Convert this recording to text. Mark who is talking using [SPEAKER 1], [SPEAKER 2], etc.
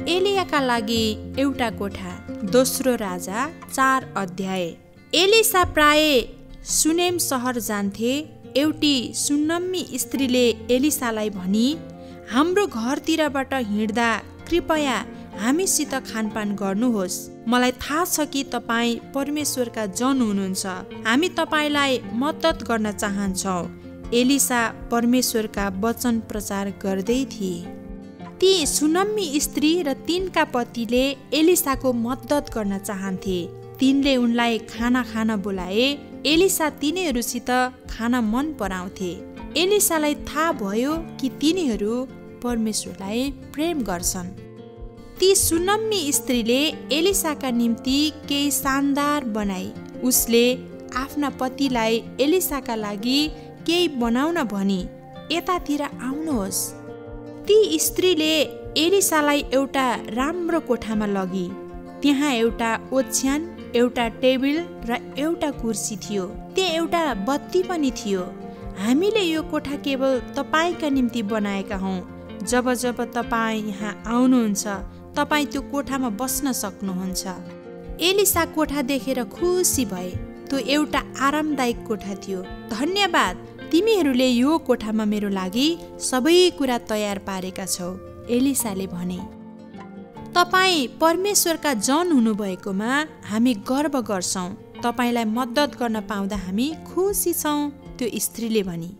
[SPEAKER 1] एलियाका लागि एउटा कोठा। दोस्रो राजा 4 अध्याय। एलिसा प्राय सुनेम सहर जान्थे। एउटी सुनम्मी स्त्रीले एलिसालाई भनी, हाम्रो घरतिरबाट हिँड्दा कृपया हामीसित खानपान गर्नुहोस्। मलाई थाहा छ कि तपाईँ परमेश्वरका जन हुनुहुन्छ। हामी तपाईँलाई मद्दत गर्न चाहन्छौँ। एलिसा परमेश्वरका वचन प्रचार गर्दै थिए। ती सुनम्मी स्त्री र तिनका पतिले एलिसाको मद्दत गर्न चाहन्थे। तिनले उनलाई खाना खान बोलाए। एलिसा तिनीहरूसित खाना मन पराउँथे। एलिसालाई थाहा भयो कि तिनीहरू परमेश्वरलाई प्रेम गर्छन्। ती सुनम्मी स्त्रीले एलिसाका निम्ति केही शानदार बनाई। उसले आफ्ना पतिलाई एलिसाका लागि केही बनाउन भनी, यतातिर आउनुहोस्। ती स्त्रीले एलिसालाई एउटा राम्रो कोठामा लगी। त्यहाँ एउटा ओछ्यान, एउटा टेबल र एउटा कुर्सी थियो। त्यहाँ एउटा बत्ती पनि थियो। हामीले यो कोठा केवल तपाईँका निम्ति बनाएका हौँ। जब जब तपाईँ यहाँ आउनुहुन्छ, तपाईँ त्यो कोठामा बस्न सक्नुहुन्छ। एलिसा कोठा देखेर खुसी भए। त्यो एउटा आरामदायक कोठा थियो। धन्यवाद, तिमीहरूले यो कोठामा मेरो लागि सबै कुरा तयार पारेका छौ, एलिसाले भने। तपाईँ परमेश्वरका जन हुनुभएकोमा हामी गर्व गर्छौँ। तपाईँलाई मद्दत गर्न पाउँदा हामी खुसी छौँ, त्यो स्त्रीले भनी।